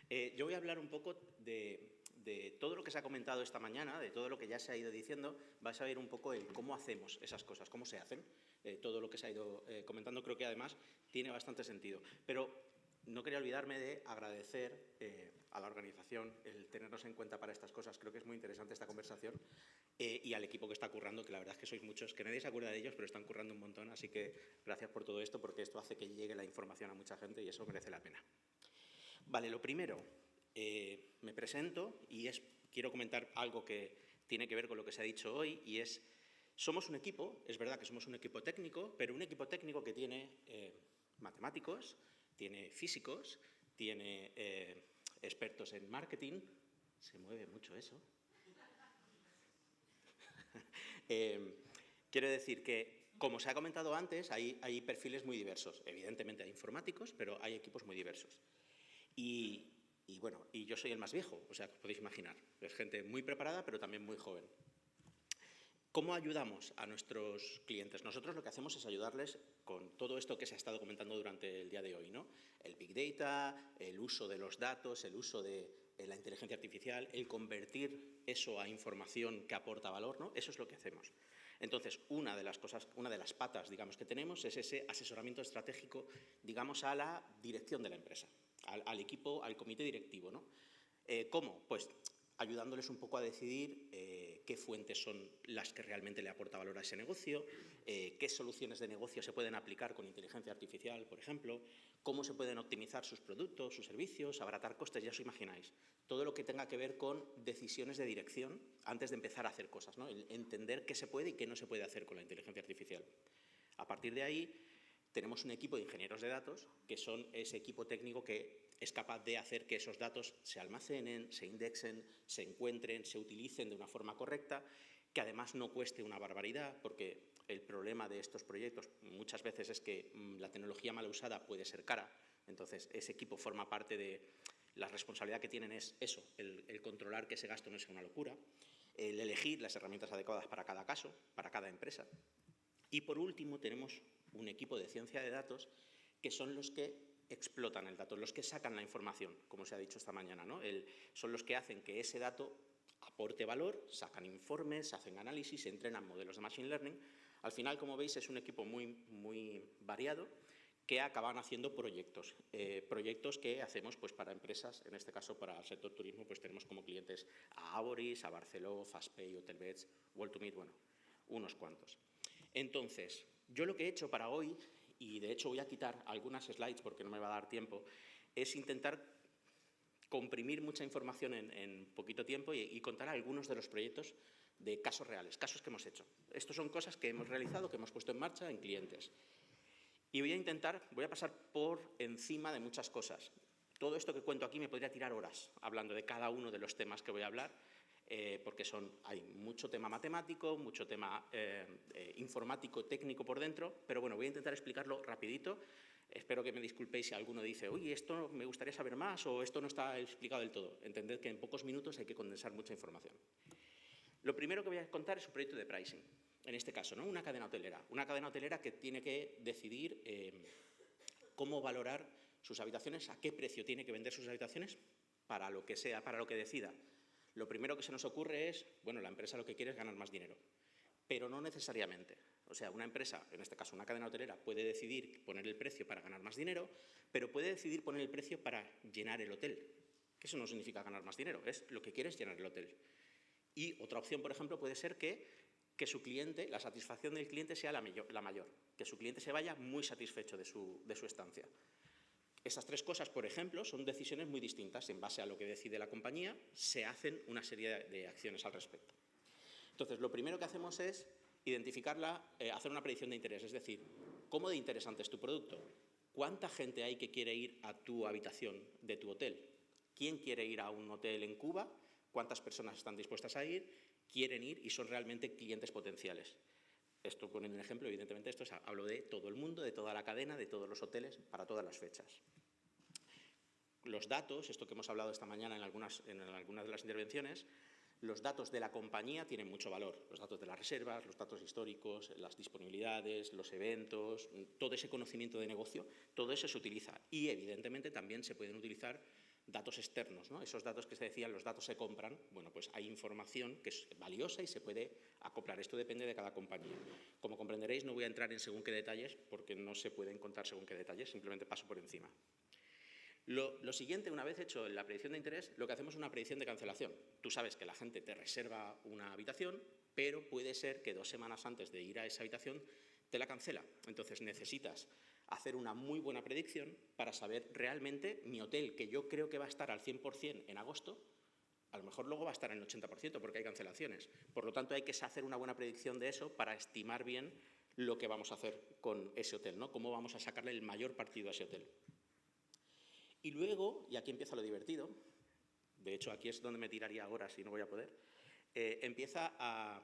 Yo voy a hablar un poco de todo lo que se ha comentado esta mañana, de todo lo que ya se ha ido diciendo. Vais a ver un poco el cómo hacemos esas cosas, cómo se hacen. Todo lo que se ha ido comentando creo que además tiene bastante sentido. Pero no quería olvidarme de agradecer a la organización el tenernos en cuenta para estas cosas. Creo que es muy interesante esta conversación y al equipo que está currando, que la verdad es que sois muchos, que nadie se acuerda de ellos, pero están currando un montón. Así que gracias por todo esto, porque esto hace que llegue la información a mucha gente y eso merece la pena. Vale, lo primero, me presento y quiero comentar algo que tiene que ver con lo que se ha dicho hoy y es, somos un equipo, es verdad que somos un equipo técnico, pero un equipo técnico que tiene matemáticos, tiene físicos, tiene expertos en marketing, se mueve mucho eso. Quiero decir que, como se ha comentado antes, hay perfiles muy diversos. Evidentemente hay informáticos, pero hay equipos muy diversos. Y bueno, yo soy el más viejo, o sea, que os podéis imaginar. Es gente muy preparada, pero también muy joven. ¿Cómo ayudamos a nuestros clientes? Nosotros lo que hacemos es ayudarles con todo esto que se ha estado comentando durante el día de hoy, ¿no? El Big Data, el uso de los datos, el uso de la inteligencia artificial, el convertir eso a información que aporta valor, ¿no? Eso es lo que hacemos. Entonces, una de las patas, digamos, que tenemos es ese asesoramiento estratégico, digamos, a la dirección de la empresa, al equipo, al comité directivo, ¿no? ¿Cómo? Pues ayudándoles un poco a decidir qué fuentes son las que realmente le aporta valor a ese negocio, qué soluciones de negocio se pueden aplicar con inteligencia artificial, por ejemplo, cómo se pueden optimizar sus productos, sus servicios, abaratar costes, ya os imagináis. Todo lo que tenga que ver con decisiones de dirección antes de empezar a hacer cosas, ¿no? El entender qué se puede y qué no se puede hacer con la inteligencia artificial. A partir de ahí, tenemos un equipo de ingenieros de datos que son ese equipo técnico que es capaz de hacer que esos datos se almacenen, se indexen, se encuentren, se utilicen de una forma correcta, que además no cueste una barbaridad, porque el problema de estos proyectos muchas veces es que la tecnología mal usada puede ser cara. Entonces, ese equipo forma parte de la responsabilidad que tienen es eso, el controlar que ese gasto no sea una locura, el elegir las herramientas adecuadas para cada caso, para cada empresa. Y por último tenemos un equipo de ciencia de datos que son los que explotan el dato, los que sacan la información, como se ha dicho esta mañana, ¿no? Son los que hacen que ese dato aporte valor, sacan informes, hacen análisis, entrenan modelos de Machine Learning. Al final, como veis, es un equipo muy variado que acaban haciendo proyectos. Proyectos que hacemos pues, para empresas, en este caso para el sector turismo, pues tenemos como clientes a Aboris, a Barceló, Fastpay, Hotelbeds, World2Meet, bueno, unos cuantos. Entonces, yo lo que he hecho para hoy, y de hecho voy a quitar algunas slides porque no me va a dar tiempo, es intentar comprimir mucha información en poquito tiempo y contar algunos de los proyectos de casos reales, casos que hemos hecho. Estos son cosas que hemos realizado, que hemos puesto en marcha en clientes. Y voy a pasar por encima de muchas cosas. Todo esto que cuento aquí me podría tirar horas hablando de cada uno de los temas que voy a hablar, porque hay mucho tema matemático, mucho tema informático, técnico por dentro, pero bueno, voy a intentar explicarlo rapidito. Espero que me disculpéis si alguno dice, oye, esto me gustaría saber más o esto no está explicado del todo. Entended que en pocos minutos hay que condensar mucha información. Lo primero que voy a contar es un proyecto de pricing. En este caso, ¿no? Una cadena hotelera que tiene que decidir cómo valorar sus habitaciones, a qué precio tiene que vender sus habitaciones para lo que sea, para lo que decida. Lo primero que se nos ocurre es, bueno, la empresa lo que quiere es ganar más dinero, pero no necesariamente. O sea, una empresa, en este caso una cadena hotelera, puede decidir poner el precio para ganar más dinero, pero puede decidir poner el precio para llenar el hotel. Que eso no significa ganar más dinero, es lo que quiere es llenar el hotel. Y otra opción, por ejemplo, puede ser que su cliente, la satisfacción del cliente sea la mayor, que su cliente se vaya muy satisfecho de su estancia. Esas tres cosas, por ejemplo, son decisiones muy distintas. En base a lo que decide la compañía, se hacen una serie de acciones al respecto. Entonces, lo primero que hacemos es hacer una predicción de interés, es decir, ¿cómo de interesante es tu producto? ¿Cuánta gente hay que quiere ir a tu habitación de tu hotel? ¿Quién quiere ir a un hotel en Cuba? ¿Cuántas personas están dispuestas a ir? ¿Quieren ir y son realmente clientes potenciales? Esto, poniendo un ejemplo, evidentemente hablo de todo el mundo, de toda la cadena, de todos los hoteles, para todas las fechas. Los datos, esto que hemos hablado esta mañana en algunas de las intervenciones, los datos de la compañía tienen mucho valor. Los datos de las reservas, los datos históricos, las disponibilidades, los eventos, todo ese conocimiento de negocio, todo eso se utiliza. Y, evidentemente, también se pueden utilizar datos externos, ¿no? Esos datos que se decían, los datos se compran, bueno, pues hay información que es valiosa y se puede acoplar. Esto depende de cada compañía. Como comprenderéis, no voy a entrar en según qué detalles, porque no se pueden contar según qué detalles, simplemente paso por encima. Lo siguiente, una vez hecho la predicción de interés, lo que hacemos es una predicción de cancelación. Tú sabes que la gente te reserva una habitación, pero puede ser que 2 semanas antes de ir a esa habitación te la cancela. Entonces necesitas hacer una muy buena predicción para saber realmente mi hotel, que yo creo que va a estar al 100% en agosto, a lo mejor luego va a estar en el 80% porque hay cancelaciones. Por lo tanto, hay que hacer una buena predicción de eso para estimar bien lo que vamos a hacer con ese hotel, ¿no? Cómo vamos a sacarle el mayor partido a ese hotel. Y luego, y aquí empieza lo divertido, de hecho aquí es donde me tiraría ahora si no voy a poder, empieza a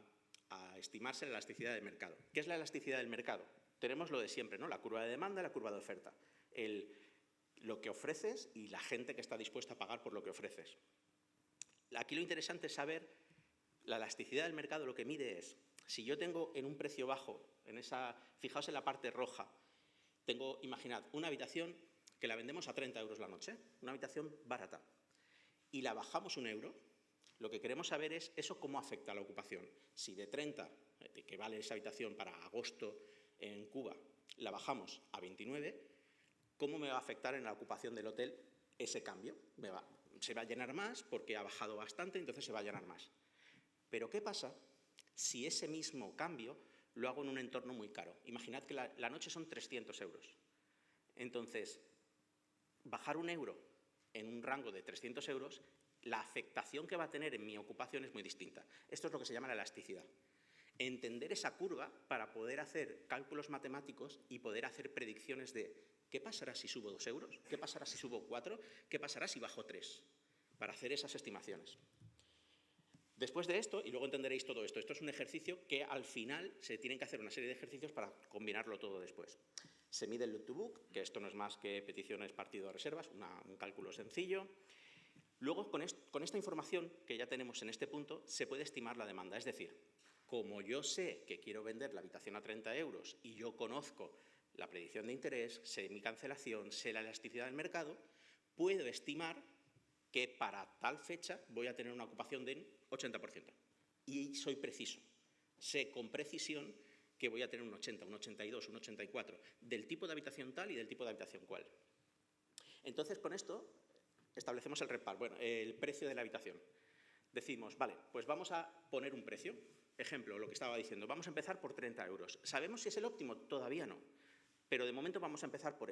estimarse la elasticidad del mercado. ¿Qué es la elasticidad del mercado? Tenemos lo de siempre, ¿no? La curva de demanda y la curva de oferta. Lo que ofreces y la gente que está dispuesta a pagar por lo que ofreces. Aquí lo interesante es saber la elasticidad del mercado, lo que mide es, si yo tengo en un precio bajo, fijaos en la parte roja, tengo, imaginad, una habitación que la vendemos a 30 euros la noche, una habitación barata, y la bajamos 1 euro, lo que queremos saber es eso cómo afecta a la ocupación. Si de 30, que vale esa habitación para agosto en Cuba, la bajamos a 29, ¿cómo me va a afectar en la ocupación del hotel ese cambio? Se va a llenar más porque ha bajado bastante, entonces se va a llenar más. Pero ¿qué pasa si ese mismo cambio lo hago en un entorno muy caro? Imaginad que la noche son 300 euros. Entonces, bajar 1 euro en un rango de 300 euros, la afectación que va a tener en mi ocupación es muy distinta. Esto es lo que se llama la elasticidad. Entender esa curva para poder hacer cálculos matemáticos y poder hacer predicciones de ¿qué pasará si subo 2 euros? ¿Qué pasará si subo 4? ¿Qué pasará si bajo 3? Para hacer esas estimaciones. Después de esto, y luego entenderéis todo esto, esto es un ejercicio que al final se tienen que hacer una serie de ejercicios para combinarlo todo después. Se mide el look to book, que esto no es más que peticiones partido de reservas, un cálculo sencillo. Luego, con esta información que ya tenemos en este punto, se puede estimar la demanda. Es decir, como yo sé que quiero vender la habitación a 30 euros y yo conozco la predicción de interés, sé mi cancelación, sé la elasticidad del mercado, puedo estimar que para tal fecha voy a tener una ocupación del 80%. Y soy preciso. Sé con precisión que voy a tener un 80, un 82, un 84, del tipo de habitación tal y del tipo de habitación cual. Entonces, con esto establecemos el RevPAR, bueno, el precio de la habitación. Decimos, vale, pues vamos a poner un precio. Ejemplo, lo que estaba diciendo, vamos a empezar por 30 euros. ¿Sabemos si es el óptimo? Todavía no. Pero de momento vamos a empezar por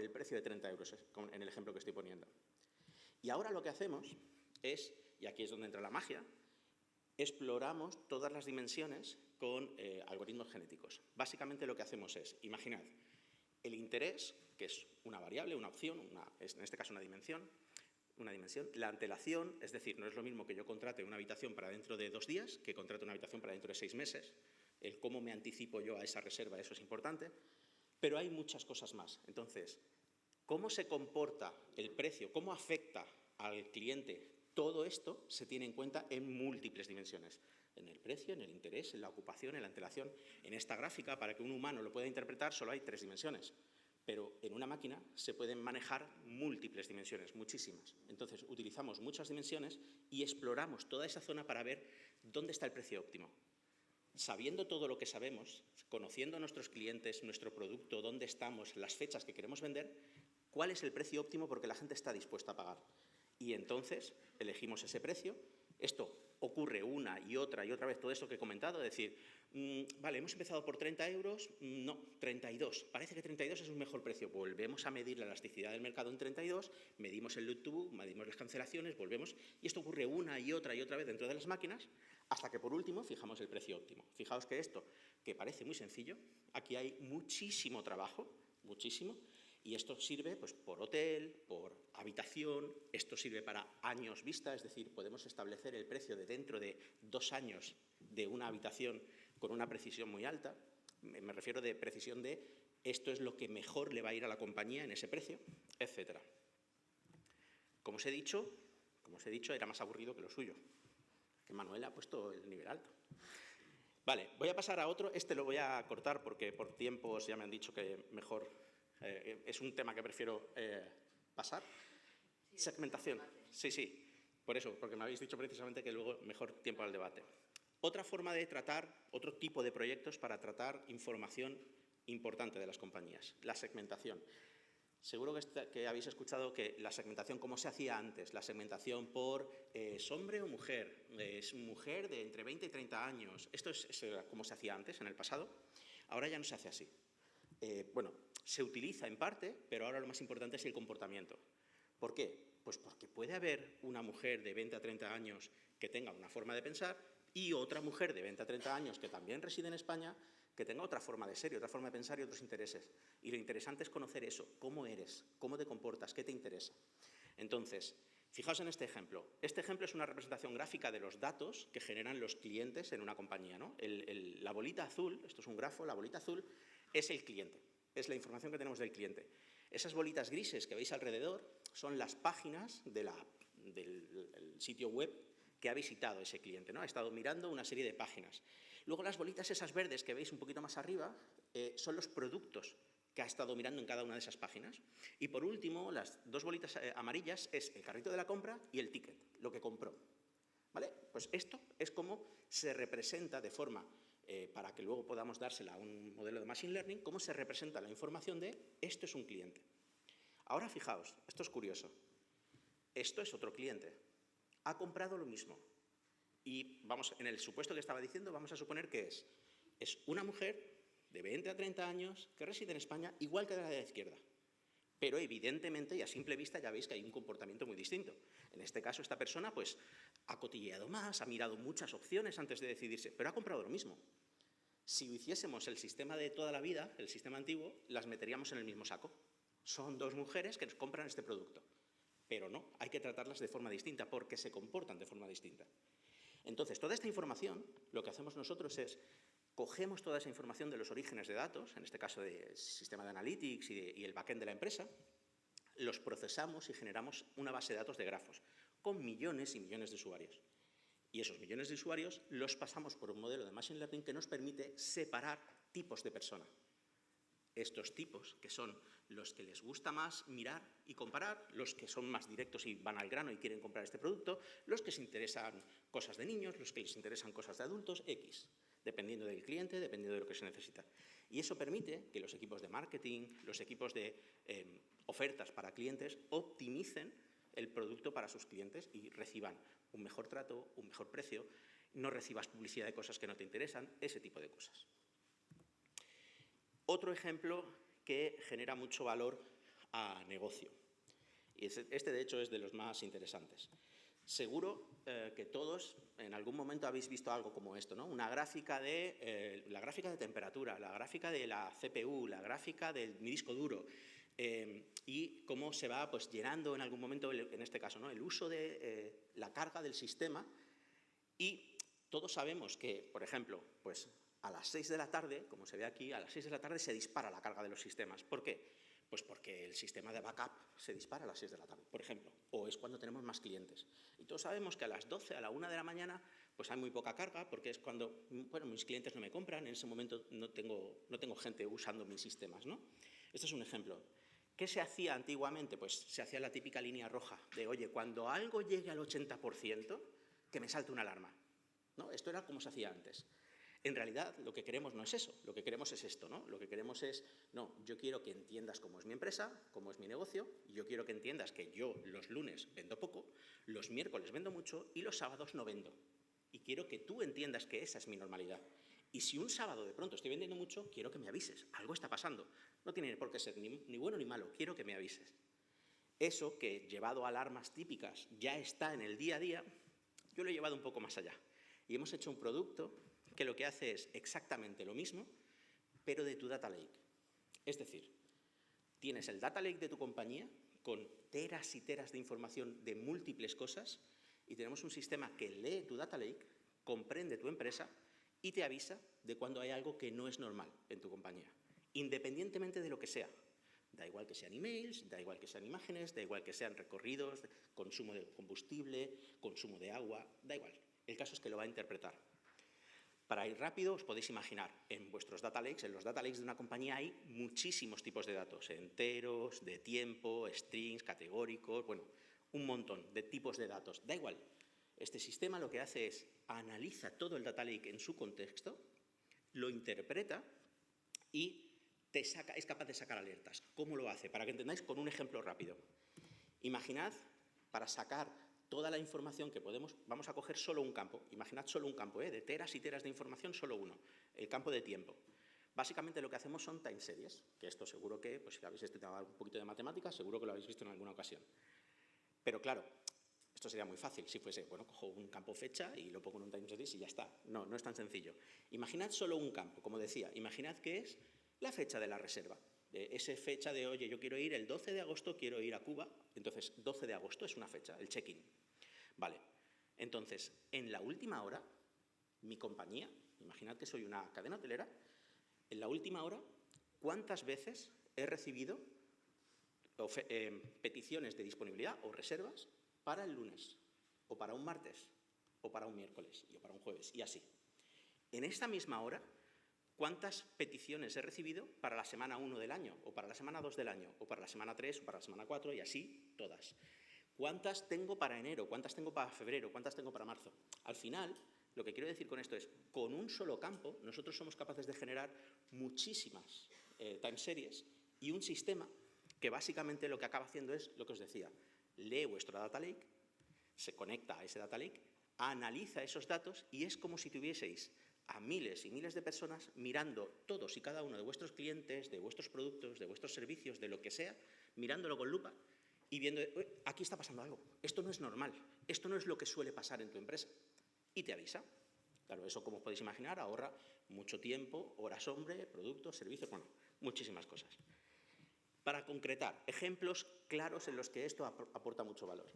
el precio de 30 euros, en el ejemplo que estoy poniendo. Y ahora lo que hacemos es, y aquí es donde entra la magia, exploramos todas las dimensiones con algoritmos genéticos. Básicamente lo que hacemos es, imaginad, el interés, que es una variable, una opción, en este caso una dimensión, la antelación, es decir, no es lo mismo que yo contrate una habitación para dentro de 2 días que contrate una habitación para dentro de 6 meses, el cómo me anticipo yo a esa reserva, eso es importante, pero hay muchas cosas más. Entonces, ¿cómo se comporta el precio? ¿Cómo afecta al cliente? Todo esto se tiene en cuenta en múltiples dimensiones. En el precio, en el interés, en la ocupación, en la antelación. En esta gráfica, para que un humano lo pueda interpretar, solo hay 3 dimensiones. Pero en una máquina se pueden manejar múltiples dimensiones, muchísimas. Entonces, utilizamos muchas dimensiones y exploramos toda esa zona para ver dónde está el precio óptimo. Sabiendo todo lo que sabemos, conociendo a nuestros clientes, nuestro producto, dónde estamos, las fechas que queremos vender, ¿cuál es el precio óptimo porque la gente está dispuesta a pagar? Y entonces elegimos ese precio. Esto ocurre una y otra vez, todo esto que he comentado, es decir, vale, hemos empezado por 30 euros, no, 32, parece que 32 es un mejor precio. Volvemos a medir la elasticidad del mercado en 32, medimos el look to book, medimos las cancelaciones, volvemos, y esto ocurre una y otra vez dentro de las máquinas, hasta que por último fijamos el precio óptimo. Fijaos que esto, que parece muy sencillo, aquí hay muchísimo trabajo, muchísimo, y esto sirve pues, por hotel, por habitación, esto sirve para años vista, es decir, podemos establecer el precio de dentro de 2 años de una habitación con una precisión muy alta. Me refiero de precisión de esto es lo que mejor le va a ir a la compañía en ese precio, etc. Como os he dicho, era más aburrido que lo suyo, que Manuel ha puesto el nivel alto. Vale, voy a pasar a otro, este lo voy a cortar porque por tiempos ya me han dicho que mejor... es un tema que prefiero pasar. Segmentación, sí, sí. Por eso, porque me habéis dicho precisamente que luego mejor tiempo al debate. Otra forma de tratar, otro tipo de proyectos para tratar información importante de las compañías, la segmentación. Seguro que habéis escuchado que la segmentación, ¿cómo se hacía antes? La segmentación por ¿es hombre o mujer? ¿Es mujer de entre 20 y 30 años? Esto es como se hacía antes, en el pasado. Ahora ya no se hace así. Bueno, se utiliza en parte, pero ahora lo más importante es el comportamiento. ¿Por qué? Pues porque puede haber una mujer de 20 a 30 años que tenga una forma de pensar y otra mujer de 20 a 30 años que también reside en España que tenga otra forma de ser y otra forma de pensar y otros intereses. Y lo interesante es conocer eso, cómo eres, cómo te comportas, qué te interesa. Entonces, fijaos en este ejemplo. Este ejemplo es una representación gráfica de los datos que generan los clientes en una compañía, ¿no? La bolita azul, esto es un grafo, la bolita azul es el cliente, es la información que tenemos del cliente. Esas bolitas grises que veis alrededor son las páginas del sitio web que ha visitado ese cliente, ¿no? Ha estado mirando una serie de páginas. Luego las bolitas esas verdes que veis un poquito más arriba son los productos que ha estado mirando en cada una de esas páginas. Y por último, las dos bolitas amarillas es el carrito de la compra y el ticket, lo que compró. ¿Vale? Pues esto es como se representa de forma, para que luego podamos dársela a un modelo de Machine Learning, cómo se representa la información de esto es un cliente. Ahora fijaos, esto es curioso. Esto es otro cliente. Ha comprado lo mismo. Y vamos, en el supuesto que estaba diciendo, vamos a suponer que es una mujer de 20 a 30 años que reside en España, igual que la de la izquierda. Pero evidentemente, y a simple vista, ya veis que hay un comportamiento muy distinto. En este caso, esta persona pues, ha cotilleado más, ha mirado muchas opciones antes de decidirse, pero ha comprado lo mismo. Si hiciésemos el sistema de toda la vida, el sistema antiguo, las meteríamos en el mismo saco. Son dos mujeres que nos compran este producto. Pero no, hay que tratarlas de forma distinta, porque se comportan de forma distinta. Entonces, toda esta información, lo que hacemos nosotros es, cogemos toda esa información de los orígenes de datos, en este caso del sistema de analytics y el backend de la empresa, los procesamos y generamos una base de datos de grafos, con millones y millones de usuarios. Y esos millones de usuarios los pasamos por un modelo de Machine Learning que nos permite separar tipos de persona. Estos tipos, que son los que les gusta más mirar y comparar, los que son más directos y van al grano y quieren comprar este producto, los que se interesan cosas de niños, los que les interesan cosas de adultos, X, dependiendo del cliente, dependiendo de lo que se necesita. Y eso permite que los equipos de marketing, los equipos de ofertas para clientes, optimicen el producto para sus clientes y reciban un mejor trato, un mejor precio, no recibas publicidad de cosas que no te interesan, ese tipo de cosas. Otro ejemplo que genera mucho valor a negocio. Y este, de hecho, es de los más interesantes. Seguro que todos en algún momento habéis visto algo como esto, ¿no? Una gráfica la gráfica de temperatura, la gráfica de la CPU, la gráfica de mi disco duro, y cómo se va pues, llenando en algún momento, en este caso, ¿no? El uso de la carga del sistema. Y todos sabemos que, por ejemplo, pues, a las 6 de la tarde, como se ve aquí, a las 6 de la tarde se dispara la carga de los sistemas. ¿Por qué? Pues porque el sistema de backup se dispara a las 6 de la tarde, por ejemplo, o es cuando tenemos más clientes. Y todos sabemos que a las 12, a la 1 de la mañana, pues hay muy poca carga, porque es cuando, bueno, mis clientes no me compran, en ese momento no tengo gente usando mis sistemas, ¿no? Este es un ejemplo. ¿Qué se hacía antiguamente? Pues se hacía la típica línea roja de, oye, cuando algo llegue al 80%, que me salte una alarma, ¿no? Esto era como se hacía antes. En realidad, lo que queremos no es eso, lo que queremos es esto, ¿no? Lo que queremos es, no, yo quiero que entiendas cómo es mi empresa, cómo es mi negocio, y yo quiero que entiendas que yo los lunes vendo poco, los miércoles vendo mucho y los sábados no vendo. Y quiero que tú entiendas que esa es mi normalidad. Y si un sábado de pronto estoy vendiendo mucho, quiero que me avises, algo está pasando. No tiene por qué ser ni bueno ni malo, quiero que me avises. Eso, que llevado a alarmas típicas ya está en el día a día, yo lo he llevado un poco más allá. Y hemos hecho un producto que lo que hace es exactamente lo mismo, pero de tu data lake. Es decir, tienes el data lake de tu compañía con teras y teras de información de múltiples cosas y tenemos un sistema que lee tu data lake, comprende tu empresa y te avisa de cuando hay algo que no es normal en tu compañía, independientemente de lo que sea. Da igual que sean emails, da igual que sean imágenes, da igual que sean recorridos, consumo de combustible, consumo de agua, da igual. El caso es que lo va a interpretar. Para ir rápido, os podéis imaginar, en vuestros data lakes, en los data lakes de una compañía hay muchísimos tipos de datos, enteros, de tiempo, strings, categóricos, bueno, un montón de tipos de datos. Da igual. Este sistema lo que hace es analiza todo el data lake en su contexto, lo interpreta y es capaz de sacar alertas. ¿Cómo lo hace? Para que entendáis con un ejemplo rápido. Imaginad, para sacar toda la información que podemos, vamos a coger solo un campo. Imaginad solo un campo, de teras y teras de información, solo uno, el campo de tiempo. Básicamente lo que hacemos son time series, que esto seguro que, pues si habéis estudiado un poquito de matemáticas, seguro que lo habéis visto en alguna ocasión. Pero claro, esto sería muy fácil si fuese, bueno, cojo un campo fecha y lo pongo en un time series y ya está. No, no es tan sencillo. Imaginad solo un campo, como decía, imaginad que es la fecha de la reserva. Esa fecha de, oye, yo quiero ir el 12 de agosto, quiero ir a Cuba, entonces 12 de agosto es una fecha, el check-in. Vale, entonces, en la última hora, mi compañía, imaginad que soy una cadena hotelera, en la última hora, ¿cuántas veces he recibido peticiones de disponibilidad o reservas para el lunes, o para un martes, o para un miércoles, o para un jueves, y así? En esta misma hora, ¿cuántas peticiones he recibido para la semana 1 del año, o para la semana 2 del año, o para la semana 3, o para la semana 4, y así todas? ¿Cuántas tengo para enero? ¿Cuántas tengo para febrero? ¿Cuántas tengo para marzo? Al final, lo que quiero decir con esto es, con un solo campo, nosotros somos capaces de generar muchísimas time series y un sistema que básicamente lo que acaba haciendo es lo que os decía, lee vuestro data lake, se conecta a ese data lake, analiza esos datos y es como si tuvieseis a miles y miles de personas mirando todos y cada uno de vuestros clientes, de vuestros productos, de vuestros servicios, de lo que sea, mirándolo con lupa y viendo, aquí está pasando algo, esto no es normal, esto no es lo que suele pasar en tu empresa, y te avisa. Claro, eso, como podéis imaginar, ahorra mucho tiempo, horas hombre, productos, servicios, bueno, muchísimas cosas. Para concretar, ejemplos claros en los que esto aporta mucho valor.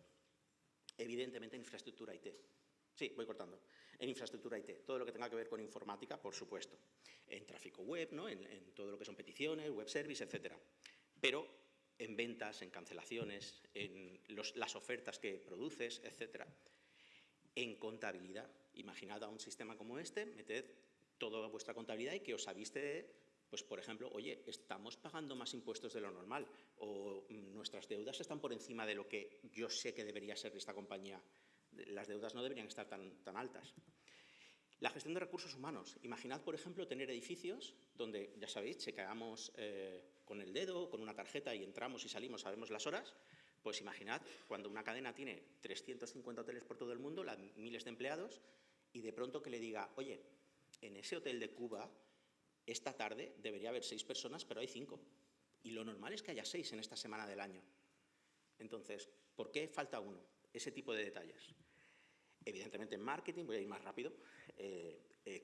Evidentemente, en infraestructura IT. Sí, voy cortando. En infraestructura IT, todo lo que tenga que ver con informática, por supuesto. En tráfico web, ¿no? En todo lo que son peticiones, web service, etc. Pero en ventas, en cancelaciones, en las ofertas que produces, etc. En contabilidad. Imaginad a un sistema como este, meted toda vuestra contabilidad y que os avise, pues por ejemplo, oye, estamos pagando más impuestos de lo normal o nuestras deudas están por encima de lo que yo sé que debería ser de esta compañía. Las deudas no deberían estar tan altas. La gestión de recursos humanos. Imaginad, por ejemplo, tener edificios donde, ya sabéis, chequeamos con el dedo, con una tarjeta y entramos y salimos, sabemos las horas. Pues imaginad cuando una cadena tiene 350 hoteles por todo el mundo, miles de empleados, y de pronto que le diga, oye, en ese hotel de Cuba, esta tarde debería haber 6 personas, pero hay 5. Y lo normal es que haya 6 en esta semana del año. Entonces, ¿por qué falta uno? Ese tipo de detalles. Evidentemente en marketing, voy a ir más rápido,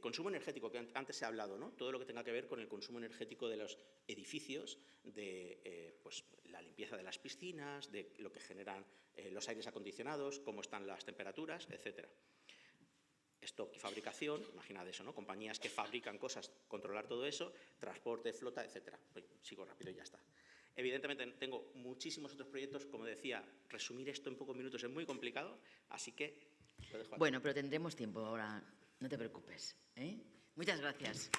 consumo energético, que antes se ha hablado, ¿no? Todo lo que tenga que ver con el consumo energético de los edificios, de pues, la limpieza de las piscinas, de lo que generan los aires acondicionados, cómo están las temperaturas, etc. Stock y fabricación, imaginad eso, ¿no? Compañías que fabrican cosas, controlar todo eso, transporte, flota, etc. Sigo rápido y ya está. Evidentemente tengo muchísimos otros proyectos, como decía, resumir esto en pocos minutos es muy complicado, así que lo dejo aquí. Bueno, pero tendremos tiempo ahora, no te preocupes, ¿eh? Muchas gracias.